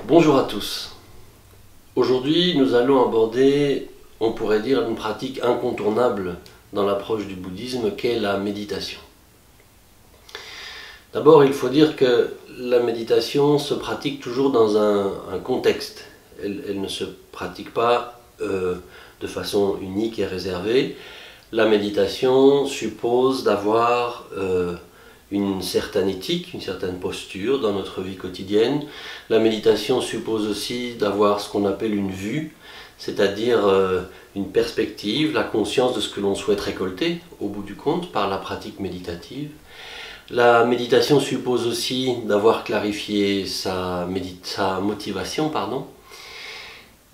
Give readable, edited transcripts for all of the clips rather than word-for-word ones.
Bonjour à tous. Aujourd'hui, nous allons aborder, on pourrait dire, une pratique incontournable dans l'approche du bouddhisme qu'est la méditation. D'abord, il faut dire que la méditation se pratique toujours dans un contexte. Elle ne se pratique pas de façon unique et réservée. La méditation suppose d'avoir une certaine éthique, une certaine posture dans notre vie quotidienne. La méditation suppose aussi d'avoir ce qu'on appelle une vue, c'est-à-dire une perspective, la conscience de ce que l'on souhaite récolter au bout du compte par la pratique méditative. La méditation suppose aussi d'avoir clarifié sa motivation.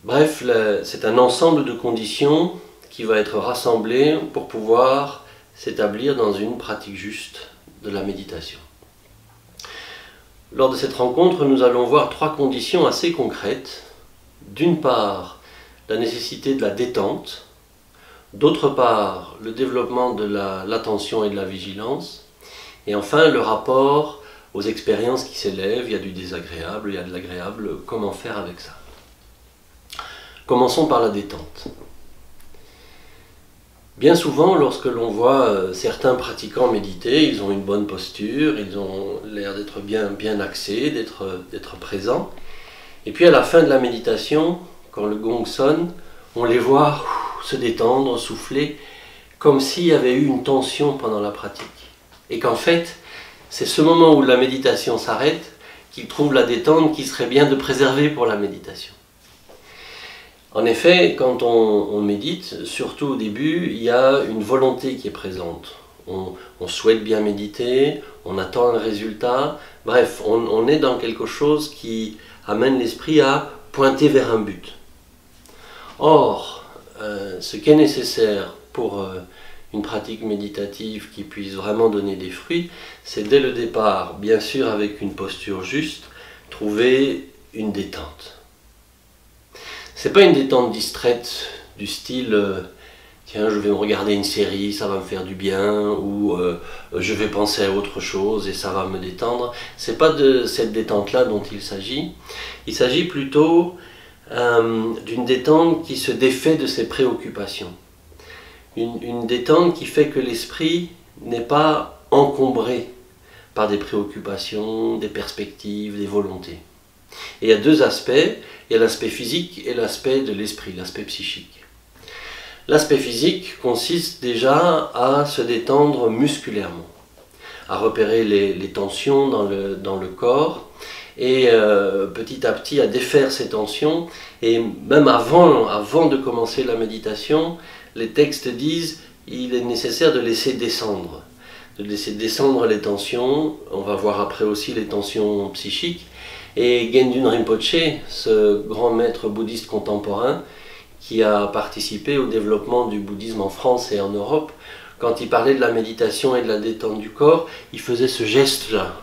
Bref, c'est un ensemble de conditions qui va être rassemblé pour pouvoir s'établir dans une pratique juste de la méditation. Lors de cette rencontre, nous allons voir trois conditions assez concrètes. D'une part, la nécessité de la détente. D'autre part, le développement de l'attention et de la vigilance. Et enfin, le rapport aux expériences qui s'élèvent. Il y a du désagréable, il y a de l'agréable. Comment faire avec ça? Commençons par la détente. Bien souvent, lorsque l'on voit certains pratiquants méditer, ils ont une bonne posture, ils ont l'air d'être bien axés, d'être présents. Et puis à la fin de la méditation, quand le gong sonne, on les voit se détendre, souffler, comme s'il y avait eu une tension pendant la pratique. Et qu'en fait, c'est ce moment où la méditation s'arrête qu'ils trouvent la détente qui serait bien de préserver pour la méditation. En effet, quand on médite, surtout au début, il y a une volonté qui est présente. On souhaite bien méditer, on attend un résultat, bref, on est dans quelque chose qui amène l'esprit à pointer vers un but. Or, ce qui est nécessaire pour une pratique méditative qui puisse vraiment donner des fruits, c'est dès le départ, bien sûr avec une posture juste, trouver une détente. C'est pas une détente distraite du style tiens, je vais me regarder une série, ça va me faire du bien, ou je vais penser à autre chose et ça va me détendre. C'est pas de cette détente-là dont il s'agit. Il s'agit plutôt d'une détente qui se défait de ses préoccupations. Une détente qui fait que l'esprit n'est pas encombré par des préoccupations, des perspectives, des volontés. Et il y a deux aspects, il y a l'aspect physique et l'aspect de l'esprit, l'aspect psychique. L'aspect physique consiste déjà à se détendre musculairement, à repérer les tensions dans le corps et petit à petit à défaire ces tensions. Et même avant de commencer la méditation, les textes disent qu'il est nécessaire de laisser descendre les tensions. On va voir après aussi les tensions psychiques. Et Gendun Rinpoche, ce grand maître bouddhiste contemporain qui a participé au développement du bouddhisme en France et en Europe, quand il parlait de la méditation et de la détente du corps, il faisait ce geste-là,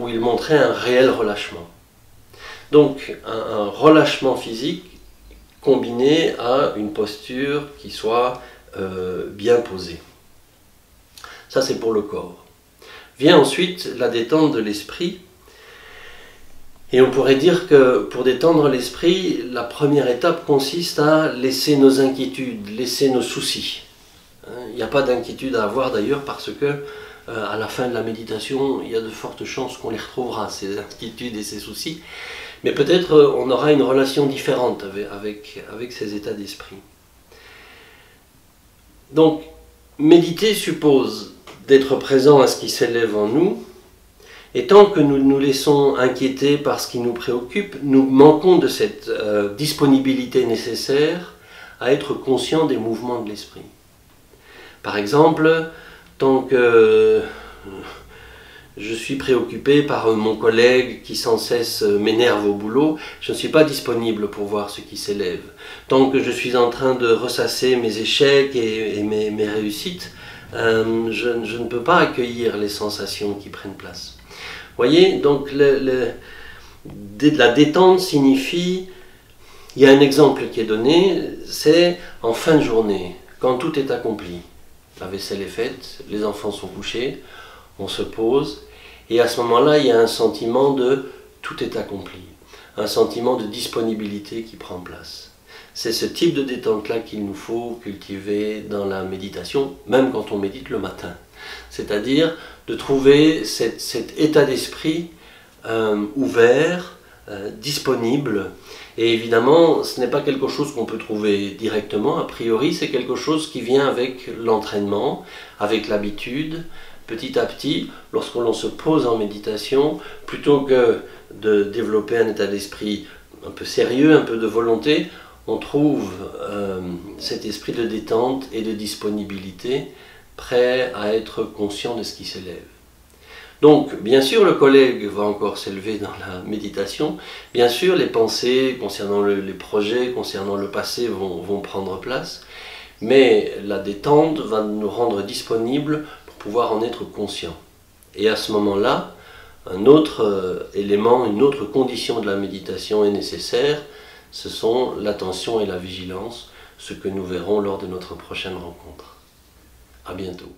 où il montrait un réel relâchement. Donc un relâchement physique combiné à une posture qui soit bien posée. Ça c'est pour le corps. Vient ensuite la détente de l'esprit. Et on pourrait dire que pour détendre l'esprit, la première étape consiste à laisser nos inquiétudes, laisser nos soucis. Il n'y a pas d'inquiétude à avoir d'ailleurs parce que à la fin de la méditation, il y a de fortes chances qu'on les retrouvera, ces inquiétudes et ces soucis. Mais peut-être on aura une relation différente avec ces états d'esprit. Donc, méditer suppose d'être présent à ce qui s'élève en nous. Et tant que nous nous laissons inquiéter par ce qui nous préoccupe, nous manquons de cette disponibilité nécessaire à être conscients des mouvements de l'esprit. Par exemple, tant que je suis préoccupé par mon collègue qui sans cesse m'énerve au boulot, je ne suis pas disponible pour voir ce qui s'élève. Tant que je suis en train de ressasser mes échecs et mes réussites, je ne peux pas accueillir les sensations qui prennent place. Voyez, donc la détente signifie, il y a un exemple qui est donné, c'est en fin de journée, quand tout est accompli. La vaisselle est faite, les enfants sont couchés, on se pose, et à ce moment-là, il y a un sentiment de tout est accompli. Un sentiment de disponibilité qui prend place. C'est ce type de détente-là qu'il nous faut cultiver dans la méditation, même quand on médite le matin. C'est-à-dire de trouver cet état d'esprit ouvert, disponible. Et évidemment, ce n'est pas quelque chose qu'on peut trouver directement, a priori, c'est quelque chose qui vient avec l'entraînement, avec l'habitude. Petit à petit, lorsque l'on se pose en méditation, plutôt que de développer un état d'esprit un peu sérieux, un peu de volonté, on trouve cet esprit de détente et de disponibilité, prêt à être conscient de ce qui s'élève. Donc, bien sûr, le collègue va encore s'élever dans la méditation. Bien sûr, les pensées concernant les projets, concernant le passé vont prendre place. Mais la détente va nous rendre disponibles pour pouvoir en être conscient. Et à ce moment-là, un autre élément, une autre condition de la méditation est nécessaire. Ce sont l'attention et la vigilance, ce que nous verrons lors de notre prochaine rencontre. À bientôt.